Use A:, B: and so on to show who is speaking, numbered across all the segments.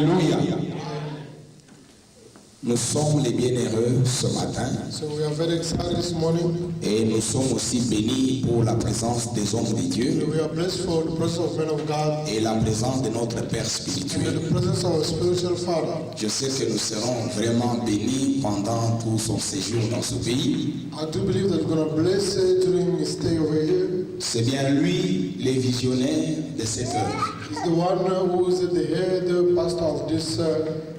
A: Alléluia. Nous sommes les bienheureux ce matin.
B: So we are very excited this morning.
A: Et nous sommes aussi bénis pour la présence des hommes de Dieu.
B: We are blessed for the presence of men of God
A: Et la présence de notre Père
B: and
A: spirituel.
B: the presence of our spiritual Father.
A: Je sais que nous serons vraiment bénis pendant tout son séjour dans ce pays.
B: I do believe that we're going to bless it during his stay over here.
A: C'est bien lui, le visionnaire de cette œuvre.
B: He's the one who is the head pastor of this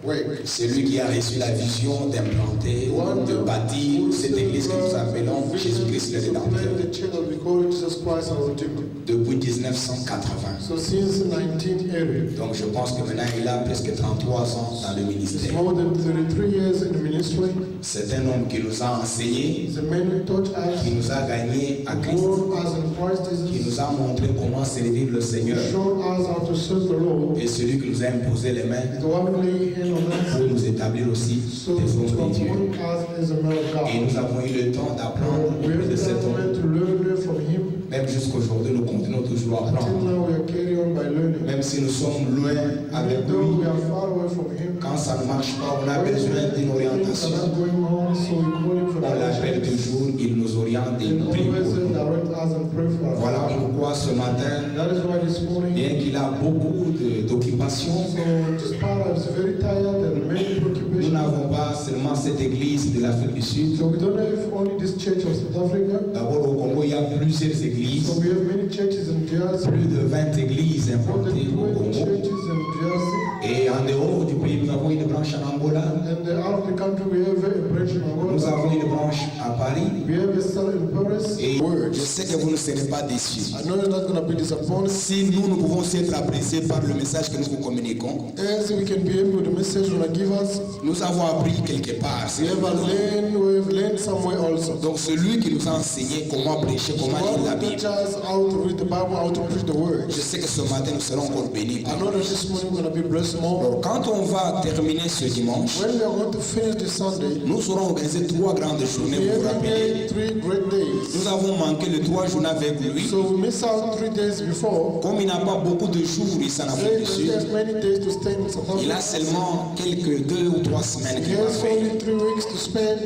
B: way.
A: C'est lui qui a reçu la vision d'implanter, de bâtir cette église que nous appelons Jésus-Christ le Rédempteur.
B: The church that we call Jesus Christ our Redeemer.
A: Depuis 1980.
B: So since 1980,
A: Donc je pense que maintenant il a presque 33 ans dans le
B: it's
A: ministère.
B: more than 33 years in the ministry.
A: C'est un homme qui nous a enseigné,
B: He's a man who taught
A: qui
B: us,
A: nous a gagné à Christ,
B: born us in Christ
A: qui
B: Jesus,
A: nous a montré comment servir le Seigneur.
B: showed us how to serve the Lord.
A: Et celui qui nous a imposé les mains
B: The one who lay hand on
A: pour
B: us,
A: nous établir aussi
B: so
A: des
B: to
A: hommes de Dieu.
B: appoint us as a man of
A: Et
B: God.
A: nous avons eu le temps d'apprendre
B: We have
A: de cet
B: the
A: homme.
B: time to learn from him.
A: Même jusqu'aujourd'hui, nous continuons toujours à
B: Until
A: apprendre.
B: now, we are carrying on by learning.
A: Même si nous sommes loin avec
B: Even though
A: lui,
B: we are far away from him,
A: quand ça ne marche pas, on a besoin d'une
B: things are
A: orientation.
B: not going on, so we call him for
A: On l'appelle
B: direction.
A: toujours, il nous oriente et
B: And
A: nous prie pour
B: always
A: nous.
B: direct us and pray for us.
A: Voilà pourquoi ce matin,
B: That is why this morning,
A: bien qu'il a beaucoup d'occupations,
B: so despite I was very tired and many
A: nous
B: preoccupations,
A: n'avons pas seulement cette église de l'Afrique du Sud.
B: so we don't have only this church of South Africa.
A: D'abord au Congo, il y a plusieurs églises,
B: So we have many churches in DRC,
A: plus de 20 églises
B: more than
A: implantées au
B: 20
A: Congo.
B: churches in DRC.
A: Et en dehors du pays, nous avons une branche en Angola,
B: And out of the country, we have a branch in
A: nous
B: Angola.
A: avons une branche à Paris.
B: We have a cell in Paris.
A: Et je sais que vous ne serez pas déçus.
B: I know you're not going to be disappointed.
A: Si nous pouvons aussi être appréciés par le message que nous vous communiquons,
B: As we can be able with the message you're going to give us,
A: nous avons appris quelque part.
B: we have learned somewhere also.
A: Donc celui qui nous a enseigné comment prêcher, comment
B: God
A: lire la
B: will teach
A: Bible.
B: us how to read the Bible, how to preach the word.
A: Je sais que ce matin nous serons encore bénis.
B: I know that this morning we're going to be blessed more.
A: Alors quand on va terminer ce dimanche,
B: When we are going to finish this Sunday,
A: nous aurons organisé 3 grandes journées,
B: we
A: vous vous
B: have
A: rappelez.
B: 3 great days.
A: Nous avons manqué les 3 journées avec lui.
B: So we miss out 3 days before.
A: Comme il n'a pas beaucoup de jours ici en Afrique
B: He
A: du Sud,
B: has many days to stay in South
A: il a
B: Africa.
A: seulement quelques 2 ou 3 semaines
B: He
A: qu'il va
B: has
A: faire.
B: only 3 weeks to spend.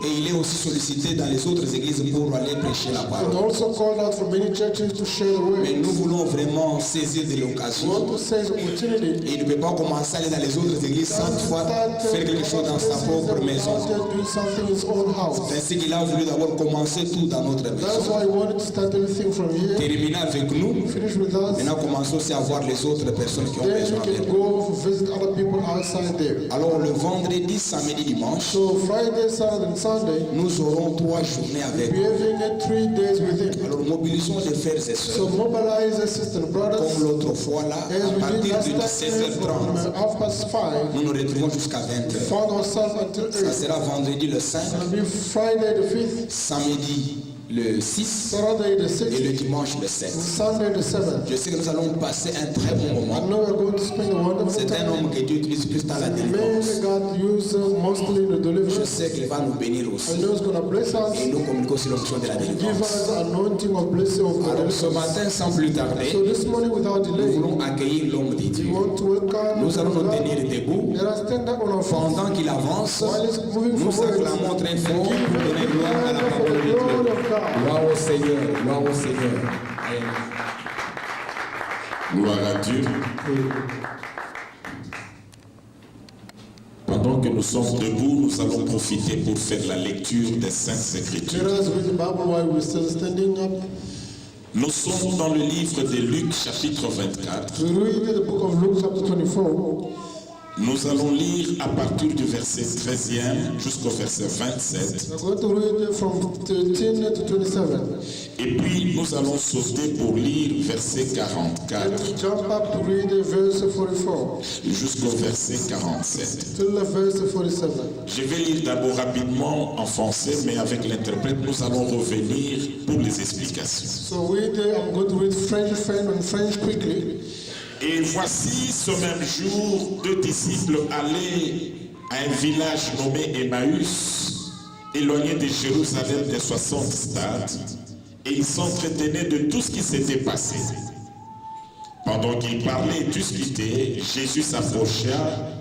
A: Et il est aussi sollicité dans les autres églises pour aller prêcher la
B: And
A: parole.
B: also called out from many churches to share the
A: Mais
B: word.
A: nous voulons vraiment saisir de
B: We
A: l'occasion.
B: want to seize the opportunity.
A: Et il ne peut pas commencer à aller dans les autres églises sans toutefois faire quelque chose dans sa propre maison.
B: Doing something in his own house.
A: C'est ainsi qu'il a voulu d'abord commencer tout dans notre
B: That's
A: maison.
B: why he wanted to start everything from here.
A: Terminer avec nous.
B: Finish with us.
A: Maintenant, commençons aussi à voir les autres personnes qui ont
B: Then
A: besoin
B: you
A: de
B: can
A: nous.
B: go visit other people outside there.
A: Alors, le vendredi, samedi, dimanche,
B: So Friday, Saturday, and Sunday,
A: nous aurons 3 journées avec
B: we're
A: nous.
B: having 3 days with him.
A: Alors, mobilisons les frères et
B: So
A: sœurs.
B: mobilize the sisters and brothers.
A: Comme l'autre fois, là,
B: As
A: à
B: we did
A: partir
B: last
A: de
B: time
A: 17h30,
B: from 5:30,
A: nous nous retrouvons jusqu'à 20h.
B: found ourselves until
A: Ça
B: 8.
A: sera vendredi le 5,
B: It's going to be Friday the 5th,
A: samedi le 6
B: Saturday the
A: et
B: 6th,
A: le dimanche le 7.
B: and Sunday the 7th.
A: Je sais que nous allons passer un très bon
B: I
A: moment.
B: know we're going to spend a wonderful
A: C'est un
B: time.
A: homme que Dieu utilise plus dans la
B: Man,
A: délivrance.
B: God uses mostly the
A: Je
B: deliverance.
A: sais qu'il va nous bénir
B: I
A: aussi.
B: know it's going to bless us,
A: Et nous communiquons sur l'onction de la
B: give
A: délivrance.
B: us the anointing of blessing of the
A: Alors ce
B: deliverance.
A: matin, sans plus tarder,
B: So this morning, without
A: nous
B: delay,
A: voulons accueillir l'homme de
B: we
A: Dieu.
B: want to welcome
A: Nous allons nous
B: God.
A: tenir debout.
B: Let us stand up on our feet.
A: Pendant qu'il avance,
B: While he's moving
A: nous
B: forward,
A: acclamons très
B: give
A: fort pour donner gloire à la
B: for
A: parole
B: the
A: de
B: glory
A: Dieu.
B: of God.
A: Gloire au Seigneur, gloire au Seigneur. Amen.
C: Gloire à Dieu. Pendant que nous sommes debout, nous allons profiter pour faire la lecture des Saintes Écritures.
B: Let us read the Bible while we're still standing up.
C: Nous sommes dans le livre de Luc, chapitre 24.
B: We read the book of Luke, chapter 24.
C: Nous allons lire à partir du verset 13e jusqu'au verset 27.
B: We're going to read from 13 to 27.
C: Et puis nous allons sauter pour lire verset
B: Then
C: 44
B: we jump up to read verse 44
C: jusqu'au verset 47.
B: till the verse 47.
C: Je vais lire d'abord rapidement en français, mais avec l'interprète, nous allons revenir pour les explications.
B: So I'm going to read French and French quickly.
C: Et voici ce même jour, 2 disciples allaient à un village nommé Emmaüs, éloigné de Jérusalem des 60 stades, et ils s'entretenaient de tout ce qui s'était passé. Pendant qu'il parlait et discutait, Jésus s'approcha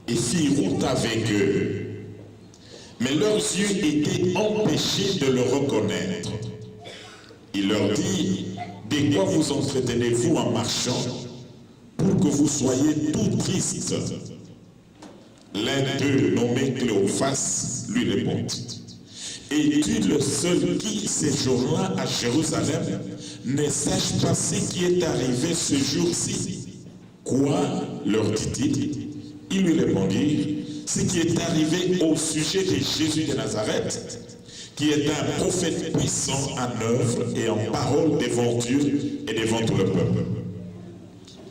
C: et fit route avec eux. Mais leurs yeux étaient empêchés de le reconnaître. Il leur dit, de quoi vous entretenez-vous en marchant pour que vous soyez tout tristes? L'un d'eux, nommé Cléophas, lui répondit, es-tu le seul qui, ces jours-là à Jérusalem, ne sache pas ce qui est arrivé ce jour-ci? Quoi? Leur dit-il. Ils lui répondirent, ce qui est arrivé au sujet de Jésus de Nazareth, qui est un prophète puissant en œuvre et en parole devant Dieu et devant tout le peuple.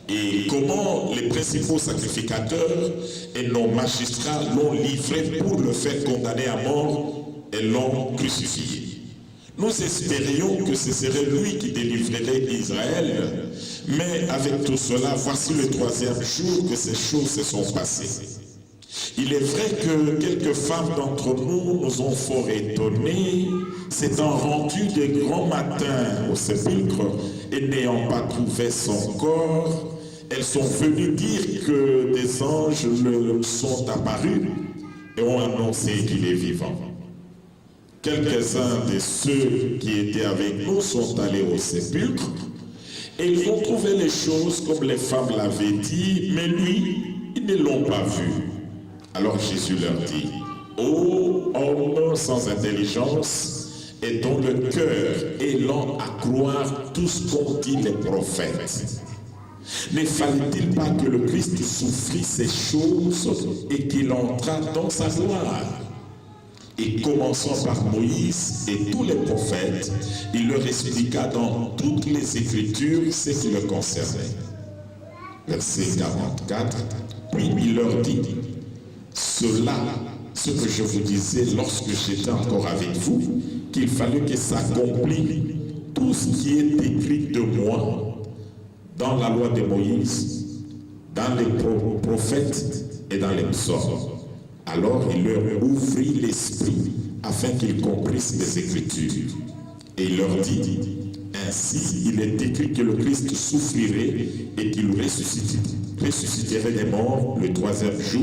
C: Et comment les principaux sacrificateurs et nos magistrats l'ont livré pour le faire condamner à mort et l'ont crucifié. Nous espérions que ce serait lui qui délivrerait Israël, mais avec tout cela, voici le 3e jour que ces choses se sont passées. Il est vrai que quelques femmes d'entre nous ont fort étonnés, s'étant rendues de grand matin au sépulcre et n'ayant pas trouvé son corps, elles sont venues dire que des anges leur sont apparus et ont annoncé qu'il est vivant. Quelques-uns de ceux qui étaient avec nous sont allés au sépulcre et ils ont trouvé les choses comme les femmes l'avaient dit, mais lui, ils ne l'ont pas vu. Alors Jésus leur dit, ô homme sans intelligence et dont le cœur est lent à croire tout ce qu'ont dit les prophètes. Ne fallait-il pas que le Christ souffrit ces choses et qu'il entrât dans sa gloire? Et commençant par Moïse et tous les prophètes, il leur expliqua dans toutes les Écritures ce qui le concernait. Verset 44, puis il leur dit, cela, ce que je vous disais lorsque j'étais encore avec vous, qu'il fallait que s'accomplisse tout ce qui est écrit de moi dans la loi de Moïse, dans les prophètes et dans les psaumes. Alors il leur ouvrit l'esprit afin qu'ils comprissent les Écritures. Et il leur dit, ainsi il est écrit que le Christ souffrirait et qu'il ressusciterait des morts le 3e jour,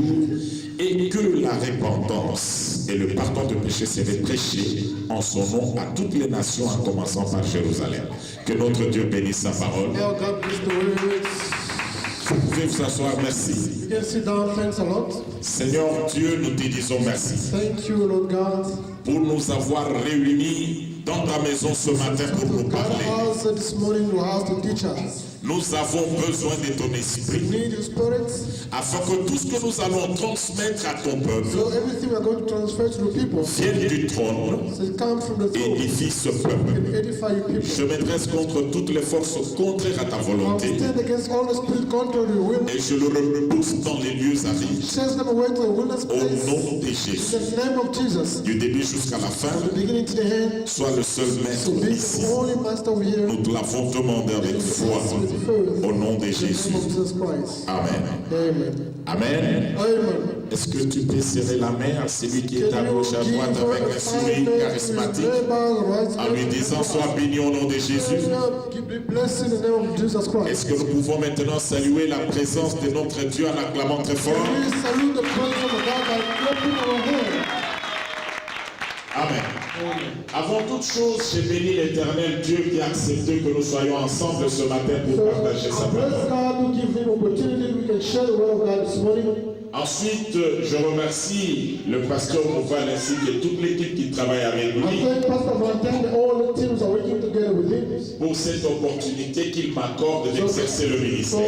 C: et que la repentance et le pardon de péché seraient prêchés en son nom à toutes les nations, en commençant par Jérusalem. Que notre Dieu bénisse sa parole. Vous pouvez vous asseoir, merci.
B: You can sit down, thanks a lot.
C: Seigneur Dieu, nous te disons merci.
B: Thank you, Lord God.
C: Pour nous avoir réunis dans ta maison ce matin pour nous parler.
B: This morning you have to teach us.
C: Nous avons besoin de ton esprit.
B: We need your spirit.
C: Afin que tout ce que nous allons transmettre à ton peuple
B: So everything we are going to transfer to the people.
C: vienne du trône
B: So it comes from the
C: et
B: throne.
C: édifie ce peuple.
B: And edify your people.
C: Je m'adresse contre toutes les forces contraires à ta
B: I
C: volonté
B: will stand against all the spirit contrary to your will.
C: et je le repousse dans les lieux arides.
B: Chase them away to the wilderness
C: Au
B: place.
C: nom de
B: In
C: Jésus,
B: the name of Jesus.
C: du début jusqu'à la fin,
B: From the beginning to the end.
C: sois le seul
B: So
C: maître
B: be
C: ici.
B: the only master over here.
C: Nous te l'avons demandé avec foi au nom de
B: In the
C: Jésus.
B: name of Jesus Christ.
C: Amen.
B: Amen.
C: Amen.
B: Amen.
C: Est-ce que tu peux serrer la main à celui qui est à gauche à droite avec un sourire charismatique en lui disant sois béni au nom de Jésus? Est-ce que nous pouvons maintenant saluer la présence de notre Dieu en acclamant très fort? Amen. Avant toute chose, j'ai béni l'Éternel Dieu qui a accepté que nous soyons ensemble ce matin pour partager sa parole. Ensuite, je remercie le pasteur Mouval ainsi que toute l'équipe qui travaille avec lui pour cette opportunité qu'il m'accorde d'exercer le ministère.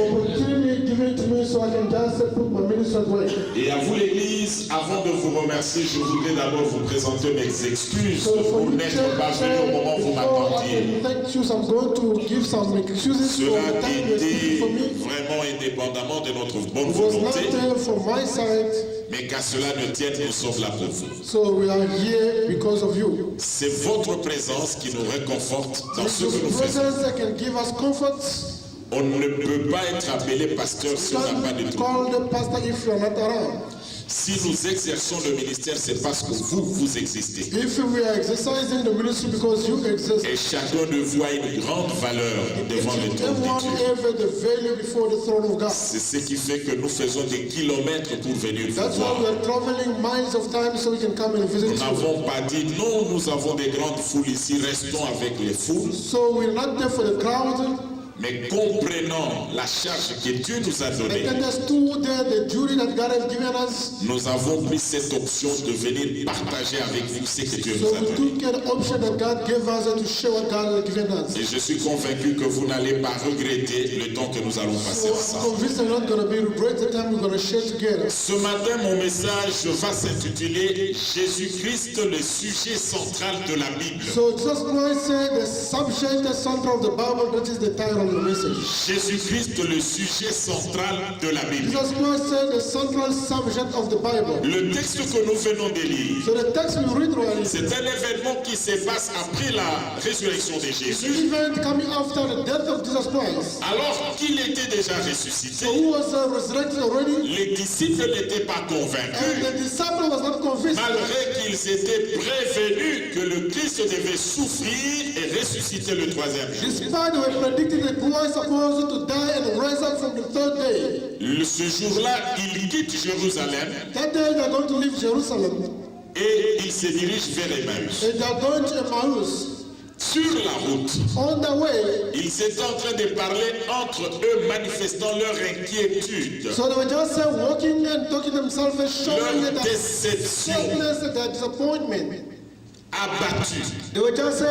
C: Et à vous l'Église, avant de vous remercier, je voudrais d'abord vous présenter mes excuses pour n'être pas venu au moment où vous m'attendiez. Cela a été vraiment indépendamment de notre bonne volonté. Mais qu'à cela ne tienne, nous sommes là pour vous.
B: So we are here because of you.
C: C'est votre présence qui nous réconforte dans ce que nous
B: Your
C: faisons.
B: presence that can give us comfort.
C: On ne peut pas être appelé pasteur si on n'a pas de
B: Don't
C: tout.
B: call the pastor if you are not around.
C: Si nous exerçons le ministère, c'est parce que vous existez.
B: If we are exercising the ministry because you exist,
C: Et chacun de vous a une grande valeur devant le trône
B: everyone
C: de Dieu.
B: have the value before the throne of God.
C: C'est ce qui fait que nous faisons des kilomètres pour venir vous
B: That's why
C: voir.
B: we are traveling miles of time so we can come and visit
C: Nous
B: you.
C: n'avons pas dit non, nous avons des grandes foules ici, restons avec les foules.
B: So we're not there for the crowd.
C: Mais comprenant la charge que Dieu nous a donnée,
B: And understood the duty that God has given us.
C: nous avons pris cette option de venir partager avec vous ce que Dieu nous
B: So
C: a
B: we
C: donné.
B: took an option that God gave us to share what God has given us.
C: Et je suis convaincu que vous n'allez pas regretter le temps que nous allons passer
B: So I'm
C: ensemble.
B: convinced I'm not going to be regret the time we're going to share together.
C: Ce matin, mon message va s'intituler Jésus-Christ, le sujet central de la Bible.
B: So just Christ said the subject, the center of the Bible, that is the title of the message.
C: Jésus-Christ, le sujet central de la Bible.
B: Jesus Christ said the central subject of the Bible.
C: Le texte que nous venons de lire,
B: So the text we read right
C: c'est un événement qui se passe après la résurrection de
B: is the
C: Jésus.
B: event coming after the death of Jesus Christ.
C: Alors qu'il était déjà ressuscité,
B: So who was resurrected already?
C: les disciples n'étaient pas
B: And
C: convaincus,
B: the disciple was not convinced.
C: malgré qu'ils étaient prévenus que le Christ devait souffrir et ressusciter le troisième jour.
B: Despite they were predicting that Christ was supposed to die and rise up from the third day.
C: Ce jour-là, il quitte Jérusalem
B: That day they are going to leave Jerusalem.
C: et il se dirige vers Emmaüs.
B: And they are going to Emmaus.
C: Sur la route,
B: On the way,
C: ils étaient en train de parler entre eux, manifestant leur inquiétude,
B: so they were just walking and talking themselves and showing
C: leur
B: that
C: déception,
B: sadness and their disappointment.
C: abattue.
B: They were just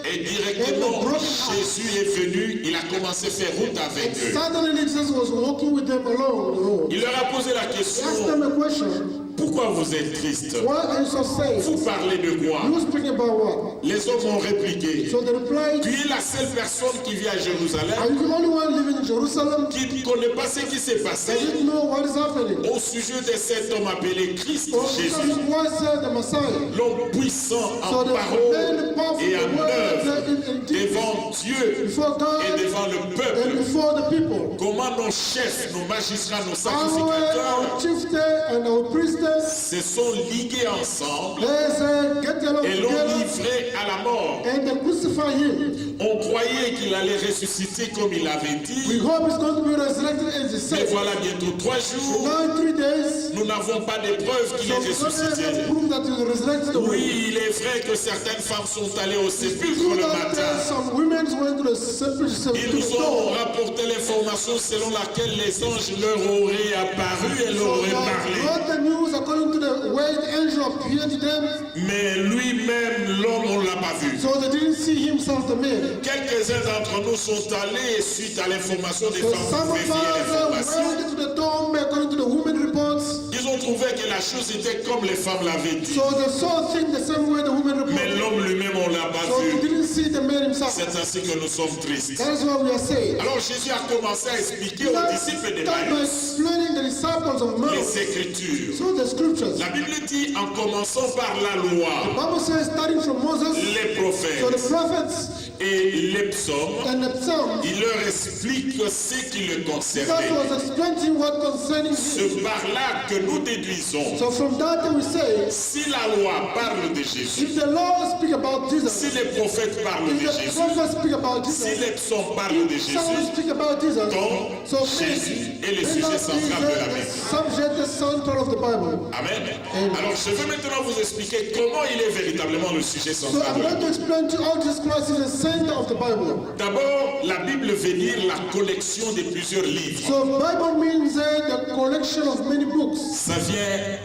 C: Et directement, Jésus est venu, il a commencé à faire route avec eux.
B: suddenly Jesus was walking with them along the road.
C: Il leur a posé la
B: He asked
C: question,
B: them a question.
C: pourquoi vous êtes triste?
B: Why are you so sad?
C: Vous parlez de quoi?
B: You speaking about what?
C: Les hommes ont répliqué,
B: So they replied,
C: tu es la seule personne qui vit à
B: are
C: Jérusalem
B: you the only one living in Jerusalem?
C: qui ne connaît pas ce qui s'est passé
B: Does it know what is happening?
C: au sujet de cet homme appelé Christ
B: Or because
C: Jésus,
B: Christ said the Messiah.
C: l'homme puissant
B: So
C: en
B: the
C: parole
B: man powerful
C: et en
B: word
C: œuvre
B: in deed
C: devant Dieu
B: before
C: et
B: God
C: devant le
B: and
C: peuple.
B: before the people.
C: Comment nos chefs, nos magistrats, nos
B: Our
C: sacrificateurs
B: chieftain and our priestess,
C: se sont ligués ensemble
B: they said, get along
C: et l'ont
B: together
C: livré à la mort.
B: and they crucify him.
C: On croyait qu'il allait ressusciter comme il avait
B: We
C: dit,
B: hope he's going to be resurrected as he
C: mais
B: said.
C: voilà bientôt 3 jours,
B: Now in 3 days,
C: nous n'avons pas de preuves qu'il
B: so
C: est
B: we don't have
C: ressuscité.
B: any proof that he's resurrected.
C: Oui, il est vrai que certaines femmes sont allées au sépulcre
B: True
C: le
B: that
C: matin.
B: some women went to the sepulchre
C: Ils
B: to
C: nous ont
B: store.
C: rapporté l'information selon laquelle les anges leur auraient apparu et leur
B: So
C: auraient
B: they
C: parlé.
B: brought the news according to the way the angel appeared to them.
C: Mais lui-même, l'homme, on ne l'a pas vu.
B: So they didn't see himself, the man.
C: Quelques-uns d'entre nous sont allés suite à l'information des
B: So
C: femmes
B: some
C: pour
B: of
C: vérifier
B: us
C: l'information.
B: went to the tomb according to the women reports.
C: Ils ont trouvé que la chose était comme les femmes l'avaient dit.
B: So they saw things the same way the women
C: Mais
B: reported.
C: l'homme lui-même, on ne l'a pas
B: So they
C: vu.
B: didn't see the man himself.
C: C'est ainsi que nous sommes tristes.
B: That is what we are saying.
C: Alors Jésus a commencé à expliquer aux disciples
B: Start by
C: d'Emmaüs
B: explaining the disciples of Mount.
C: les Écritures.
B: So the scriptures.
C: La Bible dit en commençant par la loi,
B: Bible says starting from Moses,
C: les
B: so the
C: prophètes
B: prophets
C: et les psaumes,
B: and the psalms.
C: il leur explique ce qui le
B: That
C: concernait.
B: was explaining what concerning him.
C: C'est par là que nous déduisons.
B: So from that we say,
C: Si la loi parle de Jésus,
B: if the law speak about
C: si
B: Jesus,
C: les prophètes parlent de
B: if the
C: Jésus,
B: prophets speak about
C: si
B: Jesus,
C: les psaumes parlent de
B: if someone
C: Jésus,
B: speak about Jesus,
C: donc
B: so
C: Jésus est le
B: Jesus
C: sujet
B: is
C: central de la
B: the
C: Bible.
B: subject, the center of the Bible.
C: Amen. Alors je vais maintenant vous expliquer comment il est véritablement le sujet
B: So
C: central
B: I'm
C: de la
B: going to
C: Bible.
B: explain to you how Jesus Christ is the center of the Bible.
C: D'abord, la Bible veut dire la collection de plusieurs livres.
B: So Bible means the collection of many books.
C: Ça vient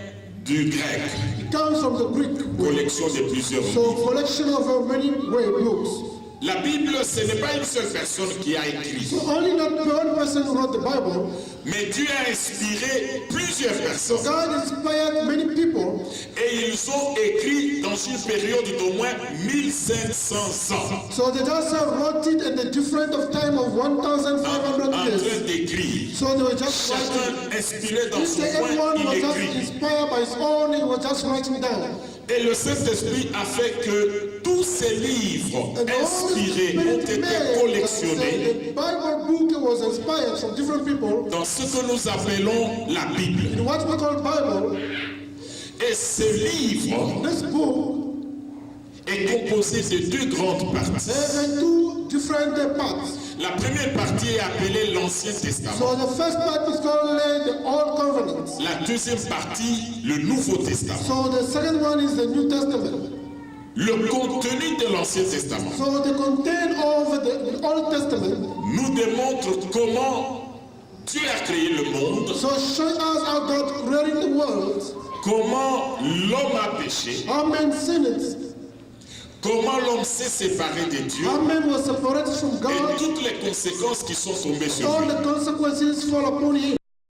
C: du grec,
B: It comes from the Greek.
C: collection de plusieurs
B: So
C: livres.
B: collection of many books.
C: La Bible, ce n'est pas une seule personne qui a écrit,
B: So only not one person who wrote the Bible.
C: mais Dieu a inspiré plusieurs personnes.
B: God inspired many people.
C: Et ils ont écrit dans une période d'au moins 1500 ans.
B: So they just wrote it in the different of time of
C: En
B: 1500
C: train
B: years.
C: d'écrire.
B: So they were just writing.
C: Chacun inspiré dans son
B: Everyone
C: coin,
B: was
C: il
B: just
C: écrit.
B: inspired by his own, he was just writing down.
C: Et le Saint-Esprit a fait que tous ces livres
B: And the Holy
C: inspirés ont
B: Spirit
C: été
B: made
C: collectionnés
B: the Bible book was inspired from different people
C: dans ce que nous appelons la Bible.
B: in what we call Bible.
C: Et ce livre
B: This book
C: est composé de deux grandes parties.
B: has two different parts.
C: La première partie est appelée l'Ancien Testament.
B: So the first part is called the Old Covenant.
C: La deuxième partie, le Nouveau Testament.
B: So the second one is the New Testament.
C: Le contenu de l'Ancien Testament
B: So the content of the Old Testament
C: nous démontre comment Dieu a créé le monde,
B: so show us how God created the world,
C: comment l'homme a péché,
B: how man sinned,
C: comment l'homme s'est séparé de Dieu
B: how man was separated from
C: et
B: God,
C: toutes les conséquences qui sont tombées sur
B: all
C: lui.
B: the consequences fall upon him.